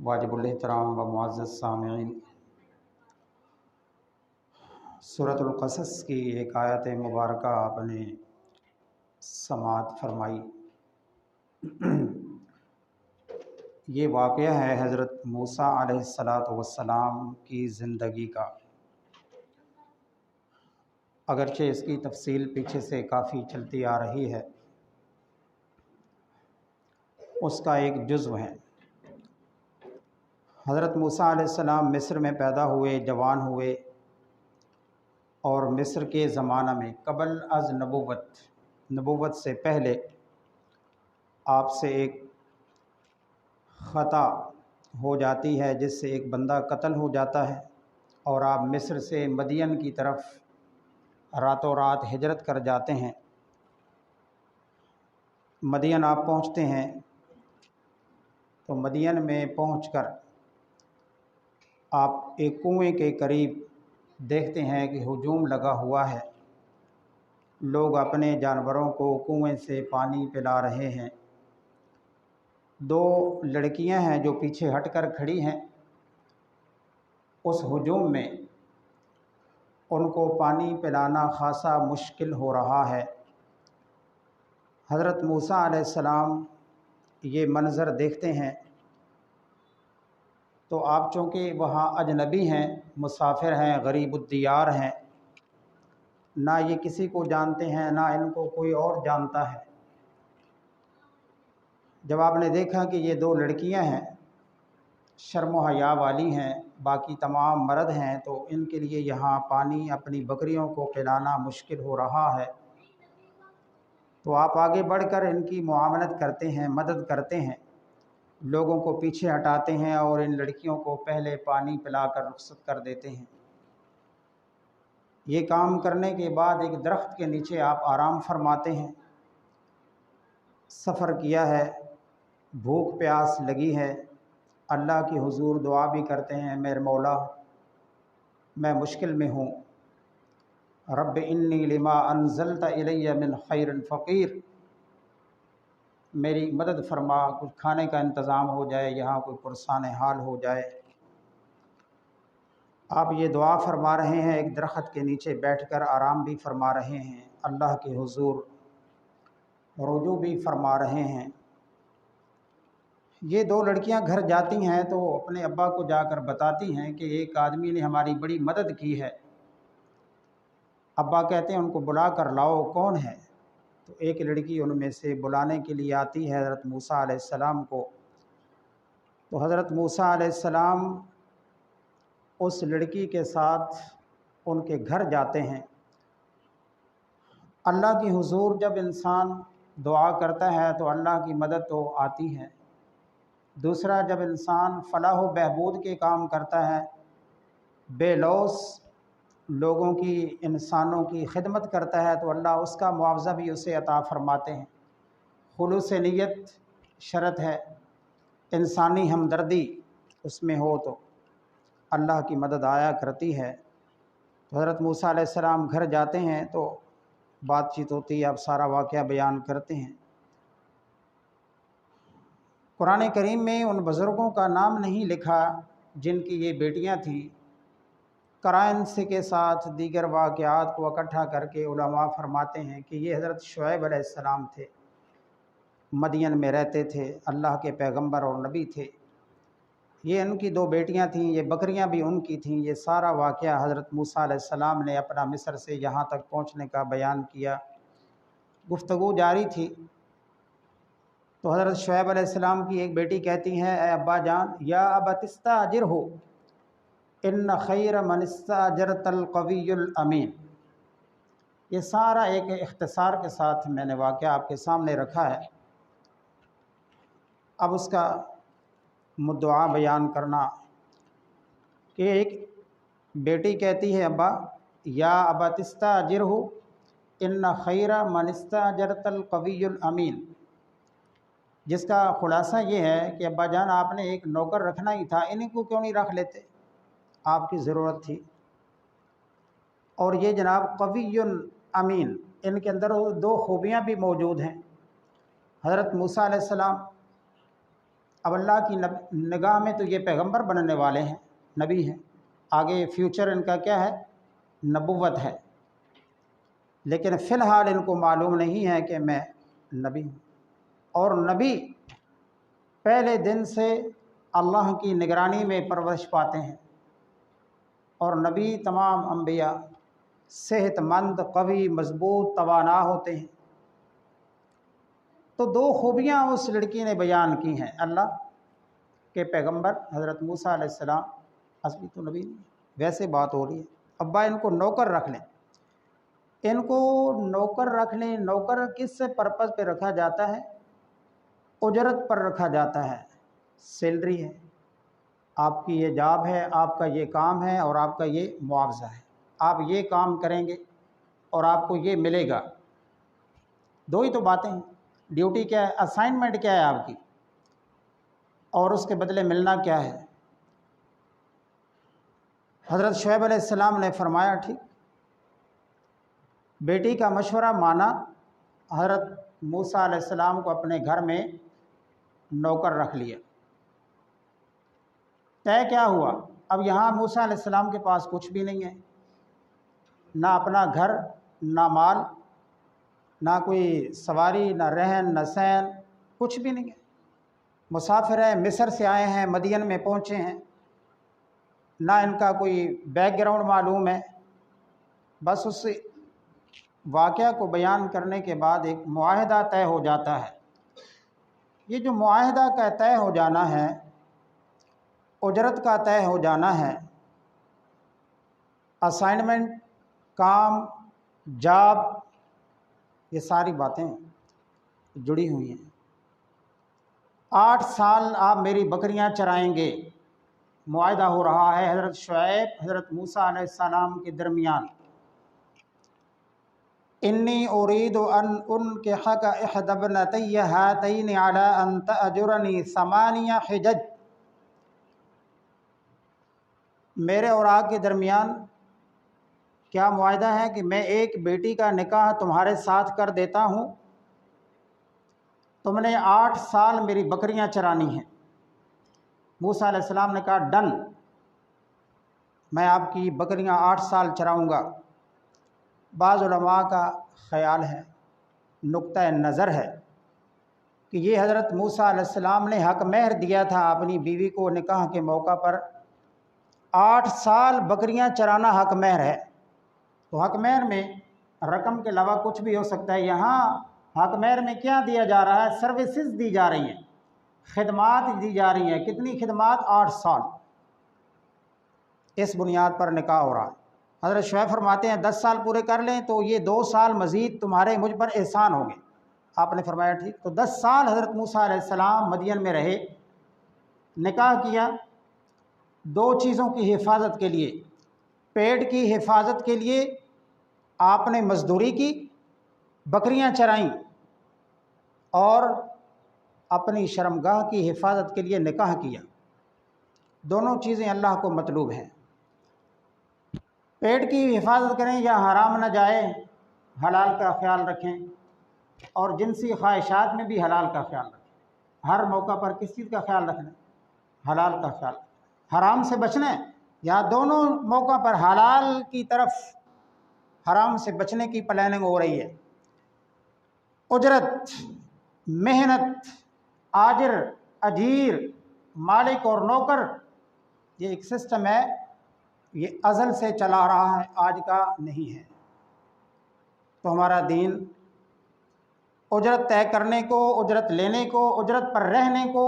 वाजिबुल एहतराम व मुअज़्ज़ज़ सामिईन, सूरतुल क़सस की एक आयत मुबारक आपने समाअत फरमाई। ये वाक़या है हज़रत मूसा अलैहिस्सलातु वस्सलाम की ज़िंदगी का। अगरचे इसकी तफसील पीछे से काफ़ी चलती आ रही है, उसका एक जुज़्व है। हज़रत मूसा अलैहिस्सलाम मिस्र में पैदा हुए, जवान हुए और मिस्र के ज़माना में कबल अज़ नबूवत से पहले आपसे एक ख़ता हो जाती है जिससे एक बंदा कत्ल हो जाता है और आप मिस्र से मदियन की तरफ रातों रात हिजरत कर जाते हैं। मदियन आप पहुंचते हैं तो मदियन में पहुंचकर आप एक कुएं के करीब देखते हैं कि हुजूम लगा हुआ है, लोग अपने जानवरों को कुएं से पानी पिला रहे हैं। दो लड़कियां हैं जो पीछे हटकर खड़ी हैं। उस हुजूम में उनको पानी पिलाना खासा मुश्किल हो रहा है। हज़रत मूसा अलैहिस्सलाम ये मंज़र देखते हैं तो आप चूँकि वहाँ अजनबी हैं, मुसाफिर हैं, गरीबुद्दियार हैं, ना ये किसी को जानते हैं ना इनको कोई और जानता है। जब आपने देखा कि ये दो लड़कियां हैं, शर्म व हया वाली हैं, बाकी तमाम मर्द हैं, तो इनके लिए यहाँ पानी अपनी बकरियों को पिलाना मुश्किल हो रहा है, तो आप आगे बढ़कर इनकी मुआवनत करते हैं, मदद करते हैं, लोगों को पीछे हटाते हैं और इन लड़कियों को पहले पानी पिलाकर रुखसत कर देते हैं। ये काम करने के बाद एक दरख्त के नीचे आप आराम फरमाते हैं। सफ़र किया है, भूख प्यास लगी है, अल्लाह की हुजूर दुआ भी करते हैं, मेरे मौला मैं मुश्किल में हूँ, रब्ब इन्नी लिमा अनज़लत इलैया मिन खैरिन फ़क़ीर, मेरी मदद फरमा, कुछ खाने का इंतज़ाम हो जाए, यहाँ कोई पुरसान हाल हो जाए। आप ये दुआ फरमा रहे हैं, एक दरख्त के नीचे बैठकर आराम भी फरमा रहे हैं, अल्लाह के हुजूर रुजू भी फरमा रहे हैं। ये दो लड़कियां घर जाती हैं तो अपने अब्बा को जाकर बताती हैं कि एक आदमी ने हमारी बड़ी मदद की है। अब्बा कहते हैं उनको बुला कर लाओ, कौन है? तो एक लड़की उनमें से बुलाने के लिए आती है हज़रत मूसा अलैहिस्सलाम को। तो हज़रत मूसा अलैहिस्सलाम उस लड़की के साथ उनके घर जाते हैं। अल्लाह की हुजूर जब इंसान दुआ करता है तो अल्लाह की मदद तो आती है। दूसरा, जब इंसान फलाह व बहबूद के काम करता है, बेलौस लोगों की, इंसानों की खिदमत करता है, तो अल्लाह उसका मुआवजा भी उसे अता फरमाते हैं। खुलूस नियत शर्त है, इंसानी हमदर्दी उसमें हो तो अल्लाह की मदद आया करती है। तो हज़रत मूसा अलैहिस्सलाम घर जाते हैं तो बातचीत होती है, आप सारा वाक़या बयान करते हैं। कुरान करीम में उन बुज़ुर्गों का नाम नहीं लिखा जिनकी ये बेटियां थीं। कराइन से के साथ दीगर वाक़यात को इकट्ठा करके उलमा फरमाते हैं कि ये हज़रत शुएब अलैहिस्सलाम थे, मदियन में रहते थे, अल्लाह के पैगंबर और नबी थे। ये उनकी दो बेटियां थीं, ये बकरियां भी उनकी थीं। ये सारा वाक़या हज़रत मूसा अलैहिस्सलाम ने अपना मिस्र से यहाँ तक पहुँचने का बयान किया। गुफ्तगू जारी थी तो हज़रत शुएब अलैहिस्सलाम की एक बेटी कहती हैं, ए अब्बा जान, या अबतिस्ताजिरहु इन्न खैर मन इस्ताजरतल क़वियुल अमीन। ये सारा एक इख्तिसार के साथ मैंने वाक़या आपके सामने रखा है। अब उसका मुद्दआ बयान करना कि एक बेटी कहती है, अब्बा या अबतिस्ताजिरहु इन्न खैर मन इस्ताजरतल क़वियुल अमीन, जिसका खुलासा ये है कि अब्बा जान आपने एक नौकर रखना ही था, इन्हीं को क्यों नहीं रख लेते, आपकी ज़रूरत थी। और ये जनाब क़वियुल अमीन, इनके अंदर दो खूबियाँ भी मौजूद हैं। हज़रत मूसा अलैहिस्सलाम अब अल्लाह की निगाह में तो ये पैगंबर बनने वाले हैं, नबी हैं, आगे फ्यूचर इनका क्या है, नबुव्वत है, लेकिन फ़िलहाल इनको मालूम नहीं है कि मैं नबी हूँ। और नबी पहले दिन से अल्लाह की निगरानी में परवरिश पाते हैं, और नबी तमाम अम्बिया सेहतमंद, कवी, मजबूत, तवाना होते हैं। तो दो खूबियाँ उस लड़की ने बयान की हैं। अल्लाह के पैगंबर हज़रत मूसा अलैहिस्सलाम असली तो नबी नहीं, वैसे बात हो रही है। अब्बा इनको नौकर रख लें, इनको नौकर रख लें। नौकर किस पर्पज़ पे रखा जाता है? उजरत पर रखा जाता है, सैलरी है, आपकी ये जॉब है, आपका ये काम है और आपका ये मुआवजा है। आप ये काम करेंगे और आपको ये मिलेगा। दो ही तो बातें हैं। ड्यूटी क्या है, असाइनमेंट क्या है आपकी, और उसके बदले मिलना क्या है। हज़रत शुएब अलैहिस्सलाम ने फरमाया ठीक, बेटी का मशवरा माना, हज़रत मूसा अलैहिस्सलाम को अपने घर में नौकर रख लिया। तय क्या हुआ, अब यहाँ मूसा अलैहिस्सलाम के पास कुछ भी नहीं है, ना अपना घर, ना माल, ना कोई सवारी, ना रहन, ना सहन, कुछ भी नहीं है। मुसाफिर हैं, मिस्र से आए हैं, मदियन में पहुँचे हैं, ना इनका कोई बैकग्राउंड मालूम है। बस उस वाक़या को बयान करने के बाद एक मुआहदा तय हो जाता है। ये जो मुआहदा का तय हो जाना है, उजरत का तय हो जाना है, असाइनमेंट, काम, जॉब, ये सारी बातें जुड़ी हुई हैं। 8 साल आप मेरी बकरियां चराएंगे, मुआहदा हो रहा है हज़रत शुएब हज़रत मूसा अलैहिस्सलाम के दरमियान। इन्नी उरीदु अन उनके हक़ इहदबनतैय हातैन अला अन तअजुरनी समानिया हिजज। मेरे और आपके दरमियान क्या मुआहदा है कि मैं एक बेटी का निकाह तुम्हारे साथ कर देता हूँ, तुमने 8 साल मेरी बकरियां चरानी हैं। मूसा अलैहिस्सलाम ने कहा डन, मैं आपकी बकरियां 8 साल चराऊँगा। बाज़ उलमा का ख़याल है, नुक्ता नज़र है कि ये हज़रत मूसा अलैहिस्सलाम ने हक़ महर दिया था अपनी बीवी को निकाह के मौका पर। 8 साल बकरियां चराना हक़ महर है, तो हक़ महर में रकम के अलावा कुछ भी हो सकता है। यहाँ हक़ महर में क्या दिया जा रहा है? सर्विसेज दी जा रही हैं, खिदमात दी जा रही हैं। कितनी खिदमात? 8 साल। इस बुनियाद पर निकाह हो रहा है। हज़रत शुएब फरमाते हैं 10 साल पूरे कर लें तो ये 2 साल मज़ीद तुम्हारे मुझ पर एहसान होंगे। आपने फरमाया ठीक। तो 10 साल हज़रत मूसा अलैहिस्सलाम मदियन में रहे, निकाह किया। 2 चीज़ों की हिफाजत के लिए, पेट की हिफाजत के लिए आपने मजदूरी की, बकरियां चराईं, और अपनी शर्मगाह की हिफाजत के लिए निकाह किया। दोनों चीज़ें अल्लाह को मतलूब हैं। पेट की हिफाजत करें या हराम न जाए, हलाल का ख्याल रखें, और जिनसी ख्वाहिशात में भी हलाल का ख्याल रखें। हर मौका पर किस चीज़ का ख्याल रखना? हलाल का ख्याल। हराम से बचना है, या दोनों मौका पर हलाल की तरफ, हराम से बचने की प्लानिंग हो रही है। उजरत, मेहनत, आजिर, अजीर, मालिक और नौकर, ये एक सिस्टम है, ये अज़ल से चला रहा है, आज का नहीं है। तो हमारा दीन उजरत तय करने को, उजरत लेने को, उजरत पर रहने को,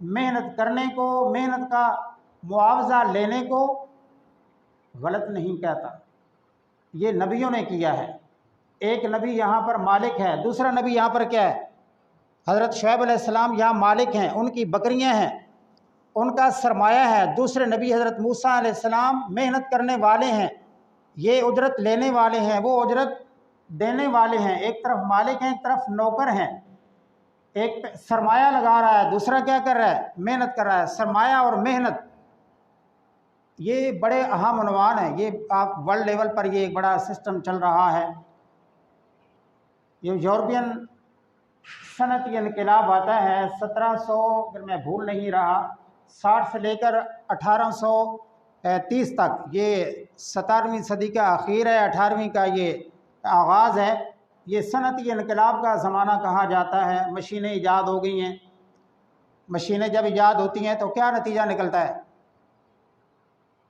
मेहनत करने को, मेहनत का मुआवजा लेने को गलत नहीं कहता। ये नबियों ने किया है। एक नबी यहाँ पर मालिक है, दूसरा नबी यहाँ पर क्या है? हज़रत शुएब अलैहिस्सलाम यहाँ मालिक हैं, उनकी बकरियाँ हैं, उनका सरमाया है। दूसरे नबी हज़रत मूसा अलैहिस्सलाम मेहनत करने वाले हैं, ये उजरत लेने वाले हैं, वो उजरत देने वाले हैं। एक तरफ मालिक हैं, एक तरफ नौकर हैं। एक सरमाया लगा रहा है, दूसरा क्या कर रहा है? मेहनत कर रहा है। सरमाया और मेहनत, ये बड़े अहम उन्वान है। ये आप वर्ल्ड लेवल पर ये एक बड़ा सिस्टम चल रहा है। ये यूरोपियन सनती इनकलाब आता है 1700, अगर मैं भूल नहीं रहा, 60 से लेकर 1830 तक। ये 17वीं सदी का आखिर है, 18वीं का ये आगाज़ है। ये सनती इनकलाब का ज़माना कहा जाता है। मशीनें ईजाद हो गई हैं। मशीनें जब ईजाद होती हैं तो क्या नतीजा निकलता है?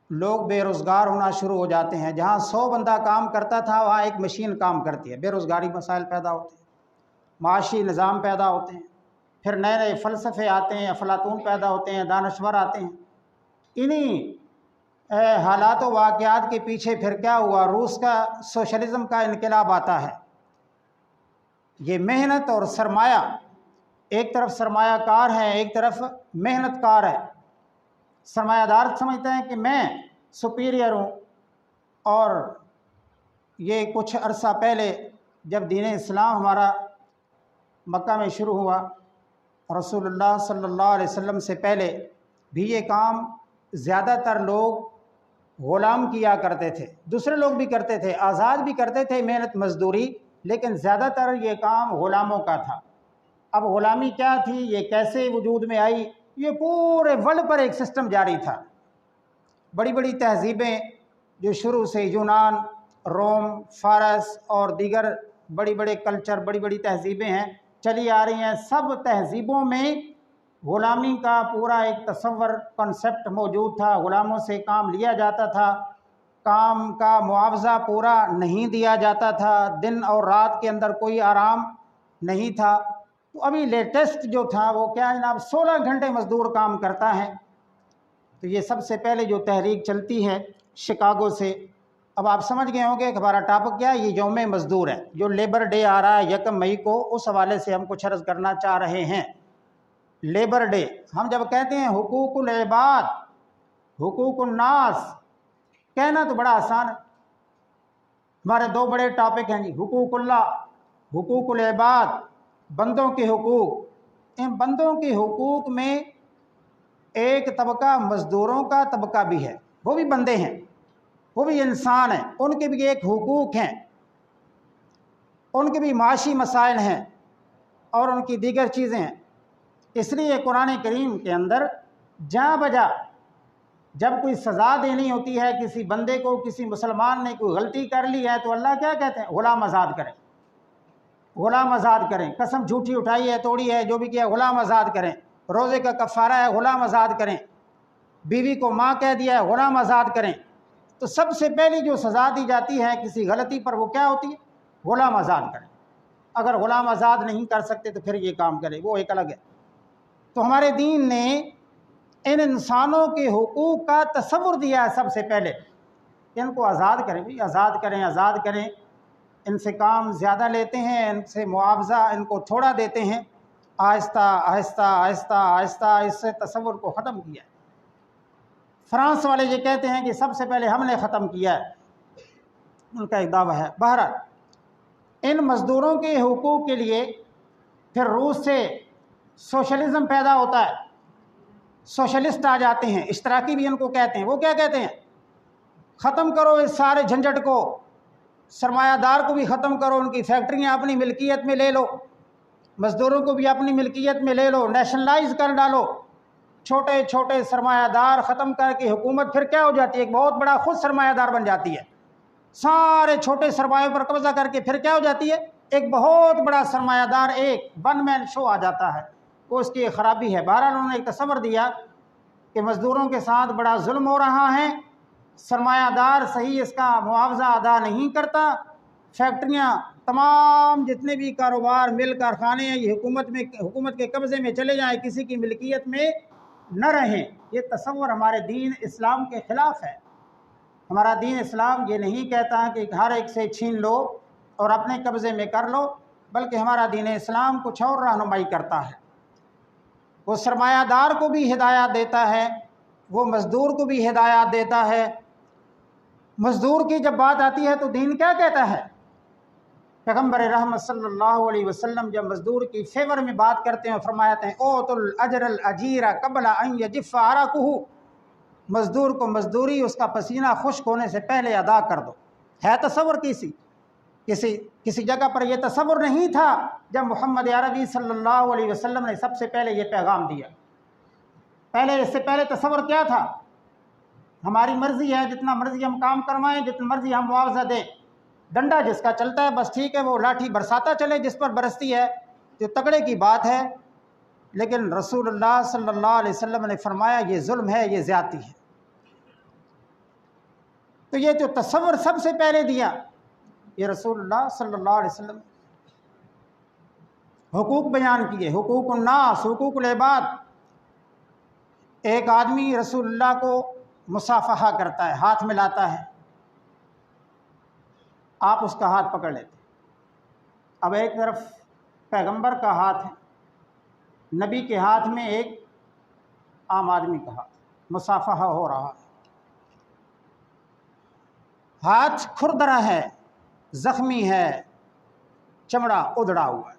लोग बेरोज़गार होना शुरू हो जाते हैं। जहाँ 100 बंदा काम करता था वहाँ एक मशीन काम करती है। बेरोज़गारी मसाइल पैदा होते हैं, माशी निज़ाम पैदा होते हैं, फिर नए नए फ़लसफ़े आते हैं, अफलातून पैदा होते हैं, दानश्वर आते हैं। इन्हीं हालात व वाक़यात के पीछे फिर क्या हुआ? रूस का सोशलिज़म का इनकलाब आता है। ये मेहनत और सरमाया, एक तरफ सरमायाकार है, एक तरफ मेहनतकार है। सरमायादार समझते हैं कि मैं सुपीरियर हूँ, और ये कुछ अरसा पहले जब दीन इस्लाम हमारा मक्का में शुरू हुआ, रसूलुल्लाह सल्लल्लाहु अलैहि वसल्लम से पहले भी ये काम ज़्यादातर लोग ग़ुलाम किया करते थे। दूसरे लोग भी करते थे, आज़ाद भी करते थे, मेहनत मजदूरी, लेकिन ज़्यादातर ये काम ग़ुलामों का था। अब ग़ुलामी क्या थी, ये कैसे वजूद में आई? ये पूरे वर्ल्ड पर एक सिस्टम जारी था। बड़ी बड़ी तहज़ीबें जो शुरू से यूनान, रोम, फ़ारस और दीगर बड़ी बड़े कल्चर, बड़ी बड़ी तहज़ीबें हैं चली आ रही हैं, सब तहज़ीबों में ग़ुलामी का पूरा एक तसव्वुर, कॉन्सेप्ट मौजूद था। ग़ुलामों से काम लिया जाता था, काम का मुआवजा पूरा नहीं दिया जाता था, दिन और रात के अंदर कोई आराम नहीं था। तो अभी लेटेस्ट जो था वो क्या है जनाब, 16 घंटे मज़दूर काम करता है। तो ये सबसे पहले जो तहरीक चलती है शिकागो से। अब आप समझ गए होंगे कि हमारा टॉपिक क्या है, ये यौम मज़दूर है। जो लेबर डे आ रहा है 1 मई को, उस हवाले से हम कुछ अर्ज़ करना चाह रहे हैं। लेबर डे, हम जब कहते हैं हुकूकुल इबाद, हुकूकुन नास, कहना तो बड़ा आसान है। हमारे 2 बड़े टॉपिक हैं जी, हुकूकुल्लाह, हुकूकुल इबाद, बंदों के हुकूक। इन बंदों के हुकूक में एक तबका मज़दूरों का तबका भी है, वो भी बंदे हैं, वो भी इंसान हैं, उनके भी एक हुकूक हैं, उनके भी माशी मसाइल हैं और उनकी दीगर चीज़ें हैं। इसलिए कुरान करीम के अंदर जहाँ बजा जब कोई सज़ा देनी होती है किसी बंदे को, किसी मुसलमान ने कोई गलती कर ली है, तो अल्लाह क्या कहते हैं? ग़ुलाम आज़ाद करें, ग़ुलाम आज़ाद करें। कसम झूठी उठाई है, तोड़ी है, जो भी किया, ग़ुलाम आज़ाद करें। रोज़े का कफ़ारा है, ग़ुलाम आज़ाद करें। बीवी को माँ कह दिया है, ग़ुलाम आज़ाद करें। तो सबसे पहली जो सज़ा दी जाती है किसी गलती पर, वो क्या होती है? ग़ुलाम आज़ाद करें। अगर ग़ुलाम आज़ाद नहीं कर सकते तो फिर ये काम करें, वो एक अलग है। तो हमारे दीन ने इन इंसानों के हुकूक का तसव्वुर दिया है सबसे पहले, इनको आज़ाद करें, भी आज़ाद करें, आज़ाद करें। इनसे काम ज़्यादा लेते हैं, इनसे मुआवजा इनको थोड़ा देते हैं। आहिस्ता आहिस्ता आहिस्ता आहिस्ता इससे तसव्वुर को ख़त्म किया। फ्रांस वाले ये कहते हैं कि सबसे पहले हमने ख़त्म किया है, उनका एक दावा है। बहरहाल इन मज़दूरों के हुकूक के लिए फिर रूस से सोशलिज़म पैदा होता है, सोशलिस्ट आ जाते हैं, इश्तराकी भी इनको कहते हैं। वो क्या कहते हैं? ख़त्म करो इस सारे झंझट को, सरमायादार को भी ख़त्म करो, उनकी फैक्ट्रियाँ अपनी मिल्कियत में ले लो, मज़दूरों को भी अपनी मिल्कियत में ले लो, नेशनलाइज कर डालो। छोटे छोटे सरमायादार ख़त्म करके हुकूमत फिर क्या हो जाती है? एक बहुत बड़ा खुद सरमायादार बन जाती है। सारे छोटे सरमायों पर कब्जा करके फिर क्या हो जाती है? एक बहुत बड़ा सरमायादार, एक वन मैन शो आ जाता है। वो उसकी एक ख़राबी है। बहरहाल उन्होंने एक तसव्वुर दिया कि मज़दूरों के साथ बड़ा जुल्म हो रहा है, सरमायादार सही इसका मुआवजा अदा नहीं करता, फैक्ट्रियाँ, तमाम जितने भी कारोबार, मिल कारखाने हैं, ये हुकूमत के कब्ज़े में चले जाएँ, किसी की मिल्कियत में न रहें। ये तसव्वुर हमारे दीन इस्लाम के ख़िलाफ़ है। हमारा दीन इस्लाम ये नहीं कहता कि हर एक से छीन लो और अपने कब्ज़े में कर लो, बल्कि हमारा दीन इस्लाम कुछ और रहनुमाई करता है। वो सरमायादार को भी हिदायत देता है, वो मज़दूर को भी हिदायत देता है। मज़दूर की जब बात आती है तो दीन क्या कहता है? पैगम्बर रहमत सल्लल्लाहु अलैहि वसल्लम जब मज़दूर की फेवर में बात करते हैं, फरमाते हैं ओतुल अजरल अजीरा कबला अन यजिफ़ अरकुहु, मज़दूर को मज़दूरी उसका पसीना खुश्क होने से पहले अदा कर दो। है तसव्वुर किसी? किसी जगह पर यह तसव्वुर नहीं था जब मोहम्मद अरबी सल्लल्लाहु अलैहि वसल्लम ने सबसे पहले ये पैगाम दिया। पहले इससे पहले तसव्वुर क्या था? हमारी मर्ज़ी है, जितना मर्ज़ी हम काम करवाएं, जितना मर्ज़ी हम मुआवजा दें, डंडा जिसका चलता है बस ठीक है, वो लाठी बरसाता चले जिस पर बरसती है, जो तगड़े की बात है। लेकिन रसूलुल्लाह सल्लल्लाहु अलैहि वसल्लम ने फरमाया ये जुल्म है, ये ज़्यादती है। तो ये जो तसव्वुर सबसे पहले दिया ये रसूलुल्लाह सल्लल्लाहु अलैहि वसल्लम, हुकूक बयान किए, हुकूकुन नास, हुकूकुल इबाद। एक आदमी रसूलुल्लाह को मुसाफहा करता है, हाथ मिलाता है, आप उसका हाथ पकड़ लेते। अब एक तरफ पैगंबर का हाथ है, नबी के हाथ में एक आम आदमी का हाथ, मुसाफहा हो रहा है। हाथ खुरदरा है, ज़ख्मी है, चमड़ा उधड़ा हुआ है।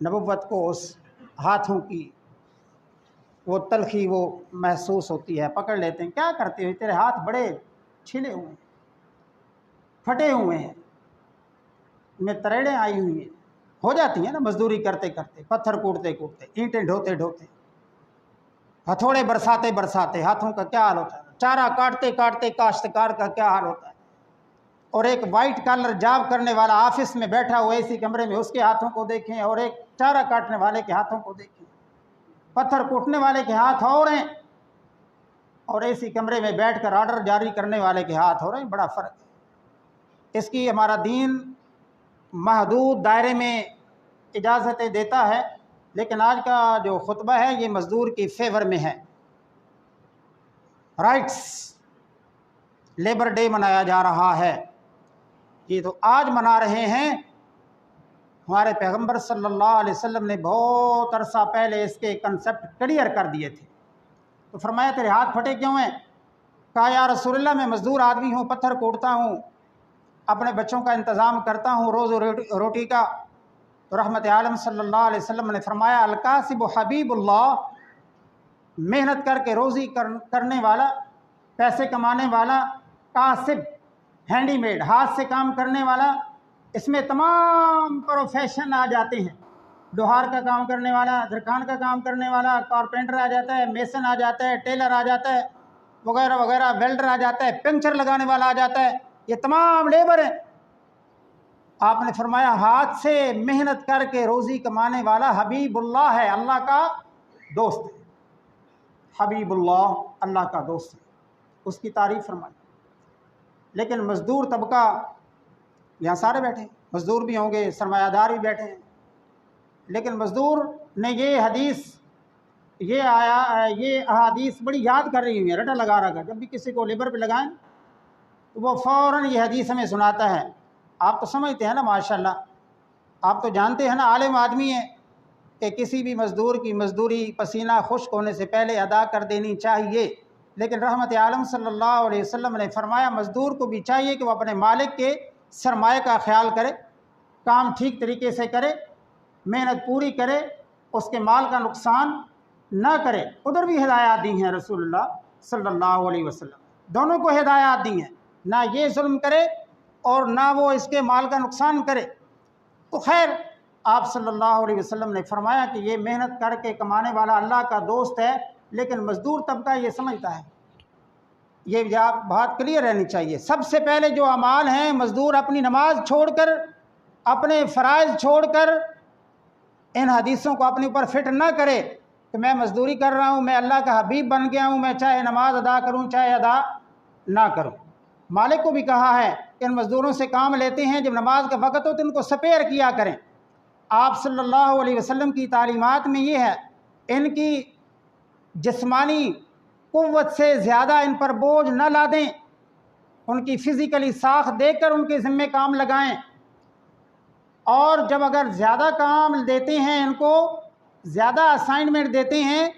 नबुव्वत को उस हाथों की वो तलखी वो महसूस होती है, पकड़ लेते हैं। क्या करते हो, तेरे हाथ बड़े छिले हुए हैं, फटे हुए हैं, में तरेड़ें आई हुई हैं। हो जाती हैं ना मजदूरी करते करते, पत्थर कूटते कूटते, ईंटें ढोते ढोते, हथौड़े बरसाते बरसाते हाथों का क्या हाल होता है, चारा काटते काटते काश्तकार का क्या हाल होता है। और एक वाइट कॉलर जॉब करने वाला ऑफिस में बैठा हुआ इसी कमरे में, उसके हाथों को देखें, और एक चारा काटने वाले के हाथों को देखें, पत्थर कूटने वाले के हाथ हो रहे हैं और इसी कमरे में बैठकर ऑर्डर जारी करने वाले के हाथ हो रहे हैं। बड़ा फ़र्क है। इसकी हमारा दीन महदूद दायरे में इजाज़तें देता है, लेकिन आज का जो खुतबा है ये मज़दूर की फेवर में है। राइट्स लेबर डे मनाया जा रहा है, ये तो आज मना रहे हैं। हमारे पैगंबर सल्लल्लाहु अलैहि वसल्लम ने बहुत अरसा पहले इसके कंसेप्ट क्लियर कर दिए थे। तो फरमाया तेरे हाथ फटे क्यों हैं? कहा या रसूलल्लाह मैं मज़दूर आदमी हूँ, पत्थर कूटता हूँ, अपने बच्चों का इंतज़ाम करता हूँ, रोज़ रोटी का। तो रहमत आलम सल्लल्लाहु अलैहि वसल्लम ने फरमाया अल-कासिब हबीबुल्लाह, मेहनत करके रोज़ी करने वाला, पैसे कमाने वाला, कासिब हैंडीमेड, हाथ से काम करने वाला, इसमें तमाम प्रोफेशन आ जाते हैं। लोहार का काम करने वाला, दरखान का काम करने वाला, कारपेंटर आ जाता है, मेसन आ जाता है, टेलर आ जाता है, वगैरह वगैरह, वेल्डर आ जाता है, पंक्चर लगाने वाला आ जाता है, ये तमाम लेबर हैं। आपने फरमाया हाथ से मेहनत करके रोज़ी कमाने वाला हबीबुल्लाह है, अल्लाह का दोस्त है। हबीबुल्लाह अल्लाह का दोस्त है, उसकी तारीफ़ फरमाई। लेकिन मज़दूर तबका यहाँ सारे बैठे हैं, मज़दूर भी होंगे, सरमायादार भी बैठे हैं, लेकिन मज़दूर ने ये हदीस, ये अहादीस बड़ी याद कर रही हुई है, रटा लगा रखा। जब भी किसी को लेबर पे लगाएं तो वो फ़ौरन ये हदीस हमें सुनाता है। आप तो समझते हैं ना माशाल्लाह, आप तो जानते हैं ना, आलिम आदमी है कि किसी भी मज़दूर की मज़दूरी पसीना खुश्क होने से पहले अदा कर देनी चाहिए। लेकिन रहमत आलम सल्लल्लाहु अलैहि वसल्लम ने फरमाया मज़दूर को भी चाहिए कि वह अपने मालिक के सरमाए का ख्याल करे, काम ठीक तरीके से करे, मेहनत पूरी करे, उसके माल का नुकसान न करे। उधर भी हिदायत दी हैं रसूलुल्लाह सल्लल्लाहु अलैहि वसल्लम, दोनों को हिदायत दी हैं, ना ये जुल्म करे और ना वो इसके माल का नुकसान करे। तो खैर आप सल्लल्लाहु अलैहि वसल्लम ने फरमाया कि ये मेहनत करके कमाने वाला अल्लाह का दोस्त है, लेकिन मज़दूर तबका ये समझता है, ये बात क्लियर रहनी चाहिए। सबसे पहले जो अमाल हैं, मज़दूर अपनी नमाज छोड़कर, अपने फ़राइज़ छोड़कर इन हदीसों को अपने ऊपर फिट ना करे कि मैं मज़दूरी कर रहा हूँ, मैं अल्लाह का हबीब बन गया हूँ, मैं चाहे नमाज अदा करूँ चाहे अदा ना करूँ। मालिक को भी कहा है कि इन मज़दूरों से काम लेते हैं, जब नमाज का वक़्त हो तो इनको स्पेयर किया करें। आप सल्लल्लाहु अलैहि वसल्लम की तालीमात में ये है, इनकी जिस्मानी क़ुव्वत से ज़्यादा इन पर बोझ न ला दें, उनकी फ़िज़िकली साख देकर उनके ज़िम्मे काम लगाएं। और जब अगर ज़्यादा काम देते हैं, इनको ज़्यादा असाइनमेंट देते हैं,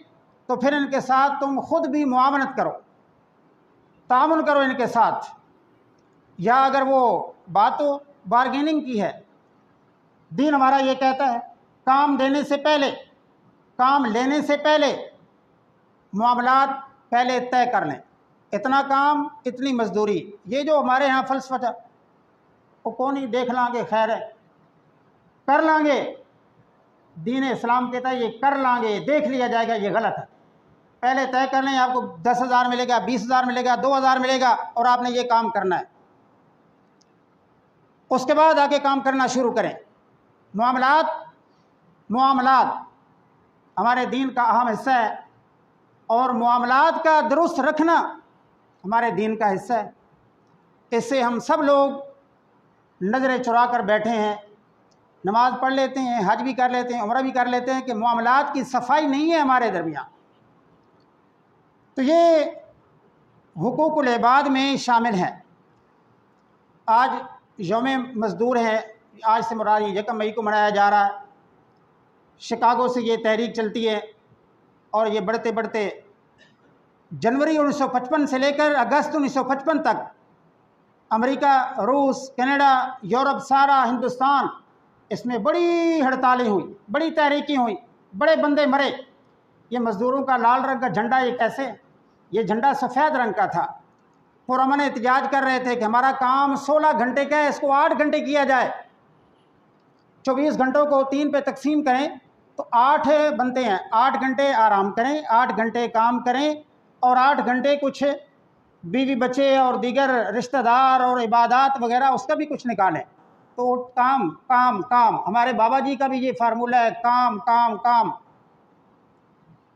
तो फिर इनके साथ तुम ख़ुद भी मुआवनत करो, तामुन करो इनके साथ। या अगर वो बात तो बारगेनिंग की है, दीन हमारा ये कहता है काम देने से पहले, काम लेने से पहले मामलात पहले तय कर लें, इतना काम इतनी मजदूरी। ये जो हमारे यहाँ फ़लसफ़ा वो कौन ही देख लांगे, खैर है, कर लांगे। दीन इस्लाम कहता है ये कर लांगे, देख लिया जाएगा, ये गलत है। पहले तय कर लें आपको 10,000 मिलेगा, 20,000 मिलेगा, 2,000 मिलेगा और आपने ये काम करना है, उसके बाद आके काम करना शुरू करें। मुआमलात हमारे दीन का अहम हिस्सा है और मुआमलात का दुरुस्त रखना हमारे दीन का हिस्सा है। इससे हम सब लोग नज़रें चुरा कर बैठे हैं, नमाज पढ़ लेते हैं, हज भी कर लेते हैं, उम्रा भी कर लेते हैं कि मुआमलात की सफाई नहीं है हमारे दरमियान। तो ये हुकूकुल इबाद में शामिल है। आज यौम मज़दूर है, आज से मुराद 1 मई को मनाया जा रहा है। शिकागो से ये तहरीक चलती है और ये बढ़ते बढ़ते जनवरी 1955 से लेकर अगस्त 1955 तक अमेरिका, रूस, कनाडा, यूरोप, सारा हिंदुस्तान, इसमें बड़ी हड़तालें हुई, बड़ी तहरीकें हुई, बड़े बंदे मरे। ये मज़दूरों का लाल रंग का झंडा ये कैसे, ये झंडा सफ़ेद रंग का था। पुरअमन एहतजाज कर रहे थे कि हमारा काम 16 घंटे का है, इसको 8 घंटे किया जाए, 24 घंटों को 3 पे तकसीम करें तो 8 बनते हैं, 8 घंटे आराम करें, 8 घंटे काम करें और 8 घंटे कुछ बीवी बच्चे और दीगर रिश्तेदार और इबादत वगैरह उसका भी कुछ निकालें। तो काम काम काम, हमारे बाबा जी का भी ये फार्मूला है, काम काम काम।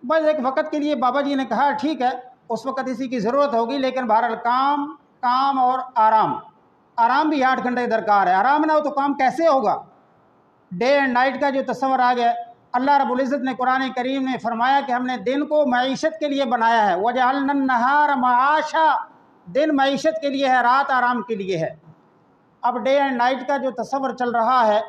बस एक वक़्त के लिए बाबा जी ने कहा ठीक है, उस वक़्त इसी की ज़रूरत होगी, लेकिन बहरहाल काम काम और आराम भी 8 घंटे दरकार है। आराम ना हो तो काम कैसे होगा? डे एंड नाइट का जो तस्वर आ गया, अल्लाह रब्बुल इज़्ज़त ने कुरान करीम ने फरमाया कि हमने दिन को मईशत के लिए बनाया है, वजअलना नहार मआशा, दिन मईशत के लिए है, रात आराम के लिए है। अब डे एंड नाइट का जो तस्वर चल रहा है,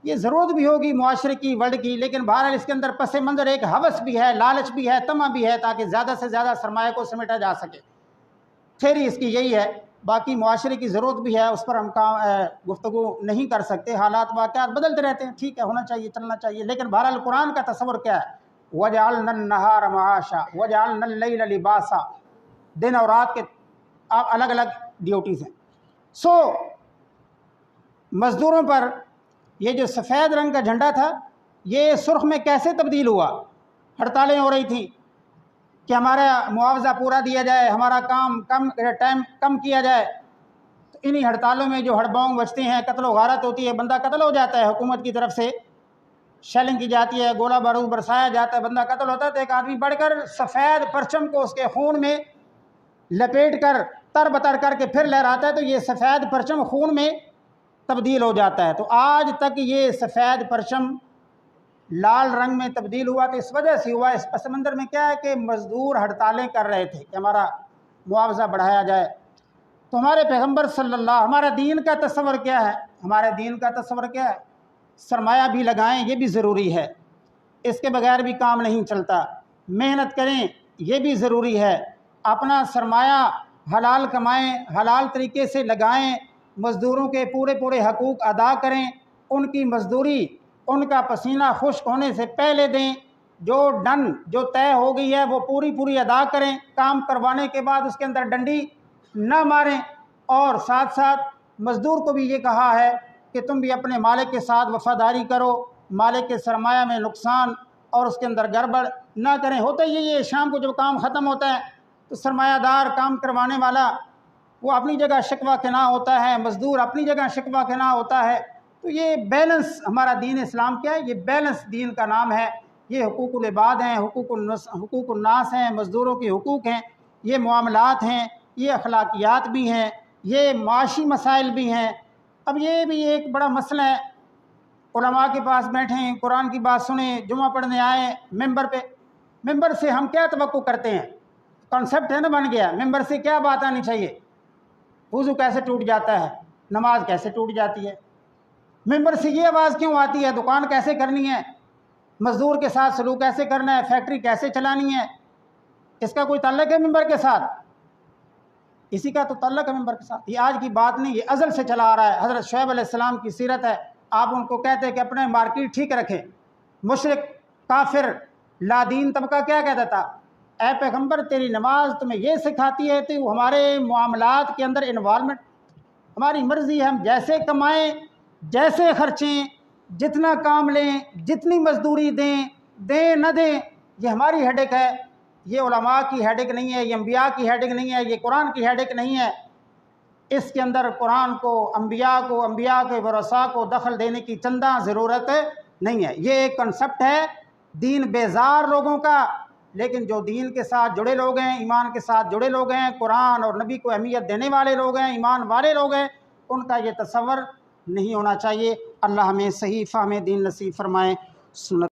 ये ज़रूरत भी होगी मुआशरे की, वर्ल्ड की, लेकिन बहरहाल इसके अंदर पस मंज़र एक हवस भी है, लालच भी है, तमा भी है, ताकि ज़्यादा से ज़्यादा सरमाए को समेटा जा सके। थ्योरी इसकी यही है, बाकी मुआशरे की ज़रूरत भी है, उस पर हम गुफ्तगू नहीं कर सकते। हालात वाक़यात बदलते रहते हैं, ठीक है, होना चाहिए, चलना चाहिए, लेकिन बहरहाल कुरान का तस्वर क्या है? वजअलना नहार मआशा वजअलना लैल लिबासा, दिन और रात के अलग अलग ड्यूटीज़ हैं। सो मज़दूरों पर ये जो सफ़ेद रंग का झंडा था, ये सुर्ख में कैसे तब्दील हुआ? हड़तालें हो रही थी कि हमारा मुआवजा पूरा दिया जाए, हमारा काम टाइम कम किया जाए। तो इन्हीं हड़तालों में जो हड़बोंग बचते हैं, कत्ल व गारत होती है, बंदा कत्ल हो जाता है, हुकूमत की तरफ से शेलिंग की जाती है, गोला बारूद बरसाया जाता है, बंदा कत्ल होता है, तो एक आदमी बढ़कर सफ़ेद परचम को उसके खून में लपेट कर तर बतर करके फिर लहराता है, तो ये सफ़ेद परचम खून में तब्दील हो जाता है। तो आज तक ये सफ़ेद परचम लाल रंग में तब्दील हुआ, तो इस वजह से हुआ। इस पस मंज़र में क्या है कि मज़दूर हड़तालें कर रहे थे कि हमारा मुआवजा बढ़ाया जाए। तो हमारे पैगम्बर सल्लल्लाहु, हमारा दीन का तस्वर क्या है? हमारे दीन का तस्वर क्या है? सरमाया भी लगाएं, ये भी ज़रूरी है, इसके बगैर भी काम नहीं चलता। मेहनत करें, ये भी ज़रूरी है। अपना सरमाया हलाल कमाएं, हलाल तरीके से लगाएं, मज़दूरों के पूरे पूरे हकूक़ अदा करें, उनकी मज़दूरी, उनका पसीना खुश्क होने से पहले दें, जो तय हो गई है वो पूरी पूरी अदा करें। काम करवाने के बाद उसके अंदर डंडी न मारें। और साथ साथ मज़दूर को भी ये कहा है कि तुम भी अपने मालिक के साथ वफ़ादारी करो, मालिक के सरमाया में नुकसान और उसके अंदर गड़बड़ ना करें। होता ये शाम को जब काम ख़त्म होता है तो सरमायादार काम करवाने वाला वो अपनी जगह शिकवा के ना होता है, मज़दूर अपनी जगह शिकवा के ना होता है। तो ये बैलेंस हमारा दीन इस्लाम क्या है? ये बैलेंस दीन का नाम है। ये हुकूकुल इबाद हैं, हुकूकुल नास हैं, मज़दूरों के हुकूक हैं, ये मामलात हैं, ये अखलाकियात भी हैं, ये माशी मसाइल भी हैं। अब ये भी एक बड़ा मसला है। उलमा के पास बैठें, कुरान की बात सुने, जुमा पढ़ने आए मेंबर पे, मेंबर से हम क्या तवक्को करते हैं? कॉन्सेप्ट है ना बन गया, मेंबर से क्या बात आनी चाहिए? वुज़ू कैसे टूट जाता है, नमाज कैसे टूट जाती है, मेंबर से ये आवाज़ क्यों आती है, दुकान कैसे करनी है, मज़दूर के साथ सलूक कैसे करना है, फैक्ट्री कैसे चलानी है, इसका कोई ताल्लुक़ है मेंबर के साथ? इसी का तो ताल्लुक़ है मेंबर के साथ। ये आज की बात नहीं, ये अज़ल से चला आ रहा है। हज़रत शुएब अलैहिस्सलाम की सीरत है। आप उनको कहते हैं कि अपने मार्केट ठीक रखें। मुशरिक, काफिर, लादीन तबका क्या कहता था? ऐ पैगम्बर, तेरी नमाज तुम्हें ये सिखाती है कि हमारे मामलात के अंदर इन्वॉल्वमेंट, हमारी मर्ज़ी है, हम जैसे कमाएं, जैसे खर्चें, जितना काम लें, जितनी मजदूरी दें न दें, ये हमारी हेडेक है। ये उलमा की हेडेक नहीं है, ये अम्बिया की हेडेक नहीं है, ये कुरान की हेडेक नहीं है। इसके अंदर कुरान को, अम्बिया के वरसा को दखल देने की चंदा ज़रूरत नहीं है। ये एक कंसेप्ट है दीन बेजार लोगों का। लेकिन जो दीन के साथ जुड़े लोग हैं, ईमान के साथ जुड़े लोग हैं, कुरान और नबी को अहमियत देने वाले लोग हैं, ईमान वाले लोग हैं, उनका ये तसव्वुर नहीं होना चाहिए। अल्लाह हमें सही फ़हम दीन नसीब फरमाए। सुन्नत